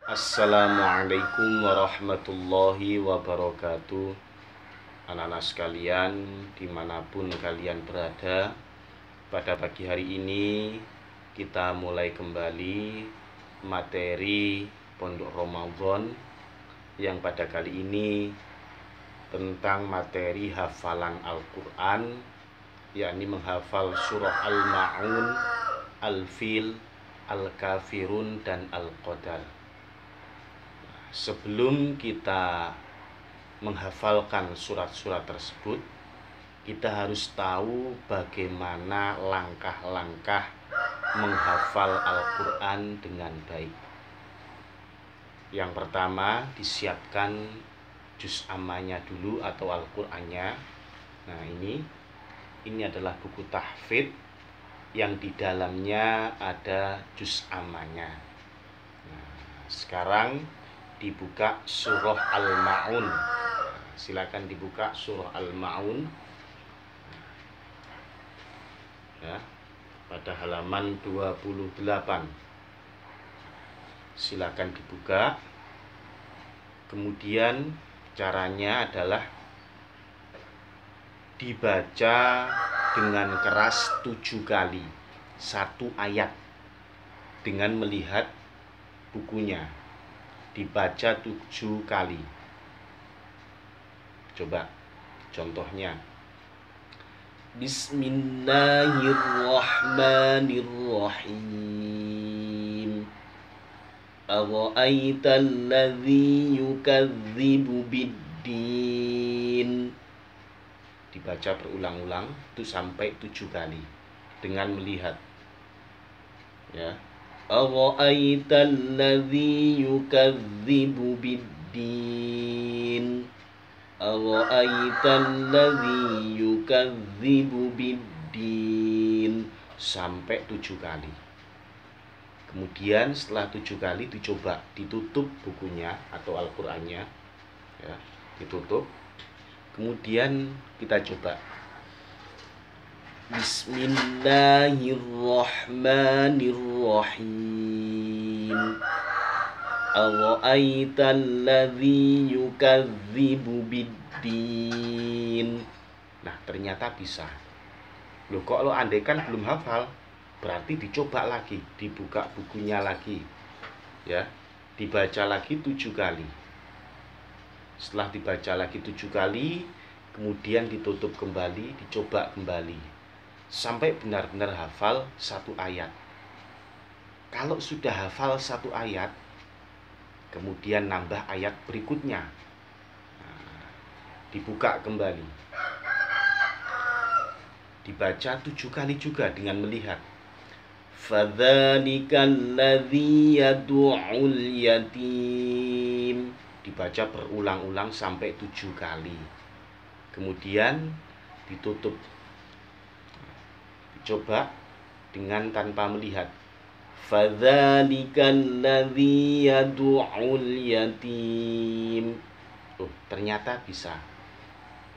Assalamualaikum warahmatullahi wabarakatuh. Anak-anak sekalian, dimanapun kalian berada, pada pagi hari ini kita mulai kembali materi Pondok Ramadan yang pada kali ini tentang materi hafalan Al-Quran, yakni menghafal surah Al-Ma'un, Al-Fil, Al-Kafirun, dan Al-Qadar. Sebelum kita menghafalkan surat-surat tersebut, kita harus tahu bagaimana langkah-langkah menghafal Al-Quran dengan baik. Yang pertama, disiapkan juz ammanya dulu atau Al-Qurannya. Nah, ini adalah buku tahfidz yang di dalamnya ada juz ammanya. Nah, sekarang dibuka surah Al-Ma'un. Silakan dibuka surah Al-Ma'un ya, pada halaman 28. Silakan dibuka. Kemudian caranya adalah dibaca dengan keras 7 kali satu ayat dengan melihat bukunya. Dibaca 7 kali. Coba contohnya. Bismillahirrahmanirrahim. Ara'aital ladzi yukadzibu biddin. Dibaca berulang-ulang itu sampai 7 kali dengan melihat, ya. Ara'aital ladzi yukadzibu biddin. Ara'aital ladzi yukadzibu biddin sampai 7 kali. Kemudian setelah 7 kali dicoba ditutup bukunya atau Al-Qur'annya, ya, ditutup. Kemudian kita coba Bismillahirrahmanirrahim. Ara'aital ladzi yukadzibu biddin. Nah, ternyata bisa. Loh, kok lo andaikan belum hafal, berarti dicoba lagi, dibuka bukunya lagi, ya, dibaca lagi 7 kali. Setelah dibaca lagi 7 kali, kemudian ditutup kembali, dicoba kembali sampai benar-benar hafal 1 ayat. Kalau sudah hafal 1 ayat, kemudian nambah ayat berikutnya. Nah, dibuka kembali, dibaca 7 kali juga dengan melihat. Fadzalikal ladzi yad'ul yatim. Dibaca berulang-ulang sampai 7 kali. Kemudian ditutup. Coba dengan tanpa melihat. Fadzalikal ladzi yad'ul yatim. Oh, ternyata bisa.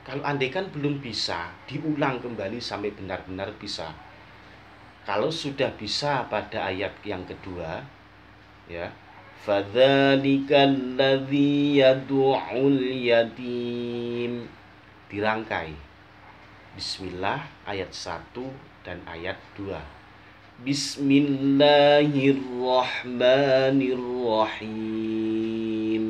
Kalau andaikan belum bisa, diulang kembali sampai benar-benar bisa. Kalau sudah bisa pada ayat yang kedua, ya, fadzalikal ladzi yad'ul yatim, dirangkai. Bismillah ayat 1 dan ayat 2. Bismillahirrahmanirrahim.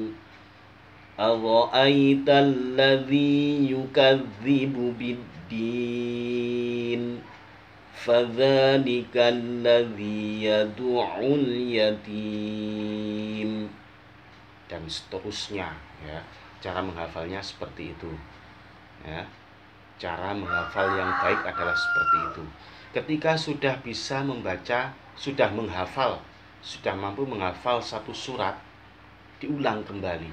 Ara'aital ladzi yukadzibu biddin. Fadzalikal ladzi yad'ul yatim. Dan seterusnya, ya. Cara menghafalnya seperti itu, ya. Cara menghafal yang baik adalah seperti itu. Ketika sudah bisa membaca, sudah menghafal, sudah mampu menghafal 1 surat, diulang kembali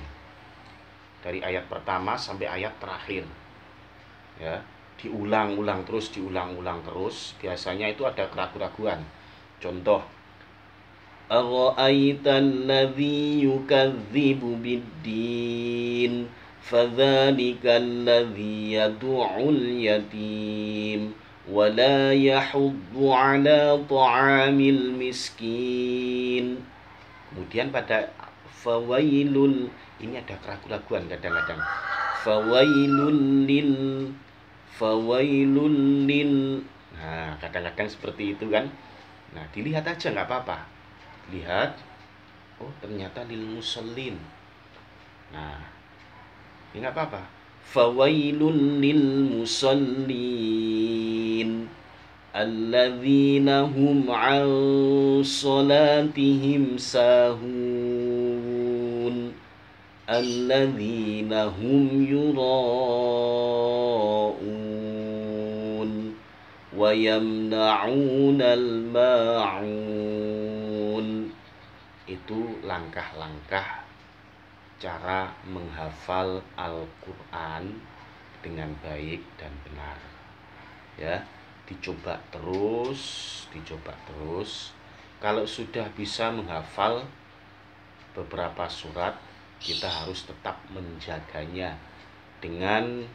dari ayat pertama sampai ayat terakhir, ya. Diulang-ulang terus, diulang-ulang terus. Biasanya itu ada keraguan-keraguan. Contoh, Ara'aital ladzi yukadzibu biddin. Fadzalikal ladzi yad'ul yatim wa la yahuddu 'ala ta'amil miskin. Kemudian pada Fawailul, ini ada keraguan kadang-kadang. Fawailul lil, fawailul lil. Nah, kadang-kadang seperti itu kan. Nah, dilihat aja nggak apa-apa. Lihat, oh ternyata lil musallin. Nah, ini nggak apa-apa. Fawailul lil musallin alladzina hum an salatihim sahun alladzina hum yura'un wa yamna'unal ma'un. Itu langkah-langkah cara menghafal Al-Quran dengan baik dan benar, ya. Dicoba terus. Kalau sudah bisa menghafal beberapa surat, kita harus tetap menjaganya dengan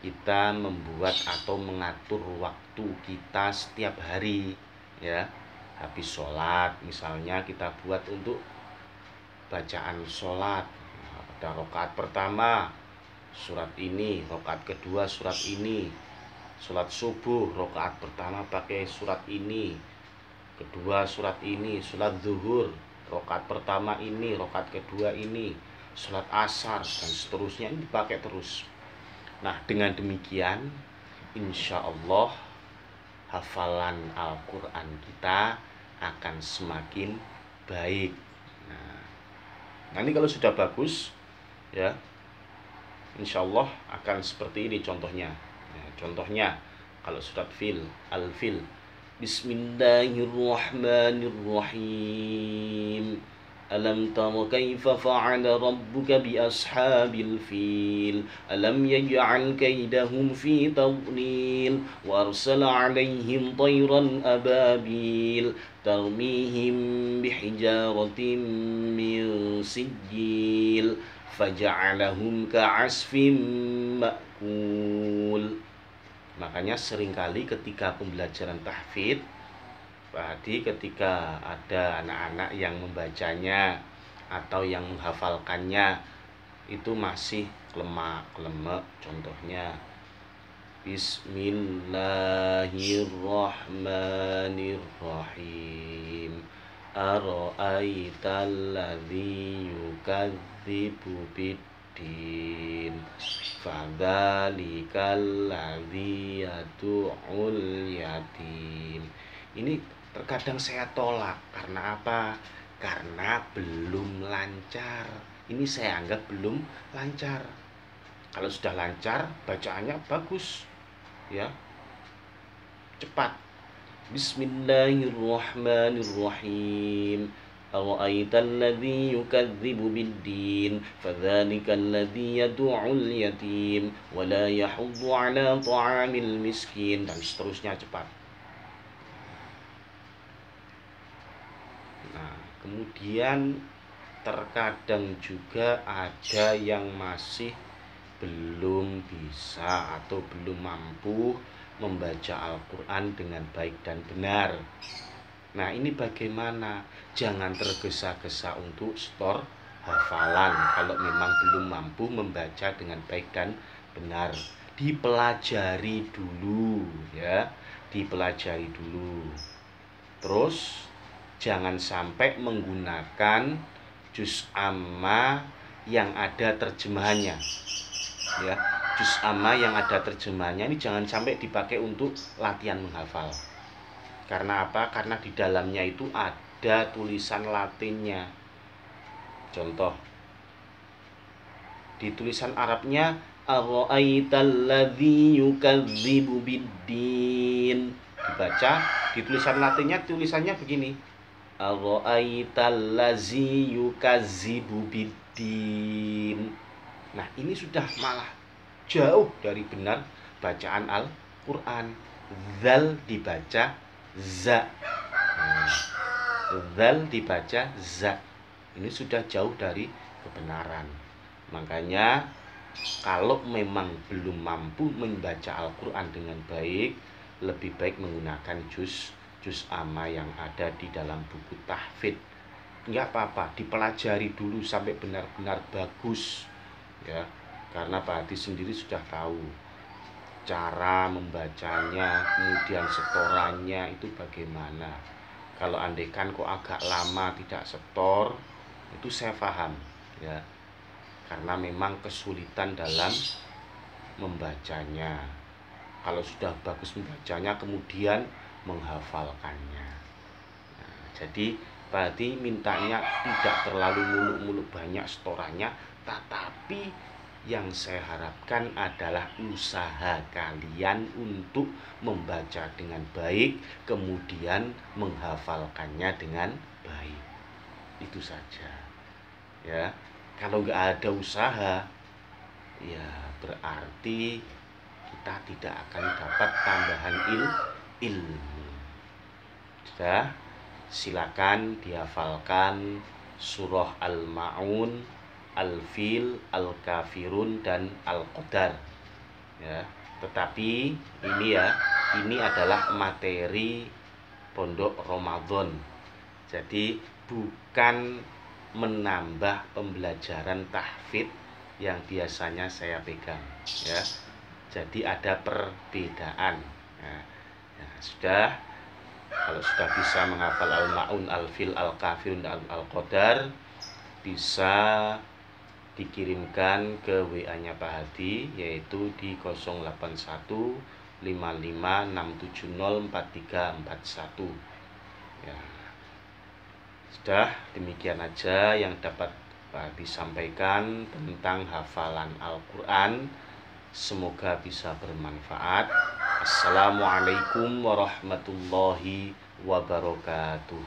kita membuat atau mengatur waktu kita setiap hari, ya. Habis sholat misalnya kita buat untuk bacaan sholat. Nah, pada rakaat pertama surat ini, rakaat kedua surat ini. Sholat subuh rakaat pertama pakai surat ini, kedua surat ini. Sholat zuhur rakaat pertama ini, rakaat kedua ini. Sholat asar dan seterusnya, ini dipakai terus. Nah, dengan demikian insya Allah hafalan Al-Quran kita akan semakin baik. Nanti kalau sudah bagus, ya, insya Allah akan seperti ini contohnya. Contohnya kalau surat fil, al-fil, Bismillahirrahmanirrahim. Alam tara kaifa fa'ala rabbuka bi ashabil fil. Alam yaj'al kaidahum fi tadlil. Wa arsala 'alaihim tayran ababil tarmihim bihijaratin min sijil faja'alahum ka'asfim ma'kul. Makanya seringkali ketika pembelajaran tahfidz, Pak Hadi, ketika ada anak-anak yang membacanya atau yang menghafalkannya itu masih klemak-klemek, contohnya Bismillahirrahmanirrahim. Ara'aital ladzi yukadzibu biddin fadzalikal ladzi yad'ul yatim. Ini terkadang saya tolak. Karena apa? Karena belum lancar. Ini saya anggap belum lancar. Kalau sudah lancar, bacaannya bagus, ya, cepat. Bismillahirrahmanirrahim. Ara'aital ladzi yukadzibu biddin fadzalikal ladzi yad'ul yatim wa la yahuddu 'ala ta'amil miskin, dan seterusnya cepat. Nah, kemudian terkadang juga ada yang masih belum bisa atau belum mampu membaca Al-Quran dengan baik dan benar. Nah, ini bagaimana? Jangan tergesa-gesa untuk store hafalan kalau memang belum mampu membaca dengan baik dan benar. Dipelajari dulu, ya, dipelajari dulu. Terus jangan sampai menggunakan juz amma yang ada terjemahannya, ya. Juz amma yang ada terjemahannya ini jangan sampai dipakai untuk latihan menghafal. Karena apa? Karena di dalamnya itu ada tulisan Latinnya. Contoh, di tulisan Arabnya Ara'aital ladzi yukadzibu biddin. Dibaca, di tulisan Latinnya tulisannya begini. Ara'aital ladzi yukadzibu biddin. Nah, ini sudah malah jauh dari benar bacaan Al-Quran. Zal dibaca za. Zal dibaca za. Ini sudah jauh dari kebenaran. Makanya kalau memang belum mampu membaca Al-Quran dengan baik, lebih baik menggunakan juz amma yang ada di dalam buku tahfidz. nggak apa-apa, dipelajari dulu sampai benar-benar bagus ya, karena Pak Hadi sendiri sudah tahu cara membacanya, kemudian setorannya itu bagaimana. Kalau andaikan kok agak lama tidak setor, itu saya paham ya, karena memang kesulitan dalam membacanya. Kalau sudah bagus membacanya, kemudian menghafalkannya. Nah, jadi Pak Hadi mintanya tidak terlalu muluk-muluk banyak setorannya, tetapi yang saya harapkan adalah usaha kalian untuk membaca dengan baik, kemudian menghafalkannya dengan baik. Itu saja ya. Kalau nggak ada usaha, ya berarti kita tidak akan dapat tambahan ilmu. Sudah, silakan dihafalkan surah Al-Ma'un, Al-Fil, Al-Kafirun, dan Al-Qadar ya. Tetapi ini ya, ini adalah materi pondok Ramadan. Jadi bukan menambah pembelajaran tahfidz yang biasanya saya pegang ya. Jadi ada perbedaan ya. Nah, sudah, kalau sudah bisa menghafal Al-Ma'un, Al-Fil, Al-Kafirun, dan Al-Qadar, bisa dikirimkan ke WA-nya Pak Hadi, yaitu di 081 55 670 4341 ya. Sudah, demikian aja yang dapat Pak Hadi sampaikan tentang hafalan Al-Quran. Semoga bisa bermanfaat. Assalamualaikum warahmatullahi wabarakatuh.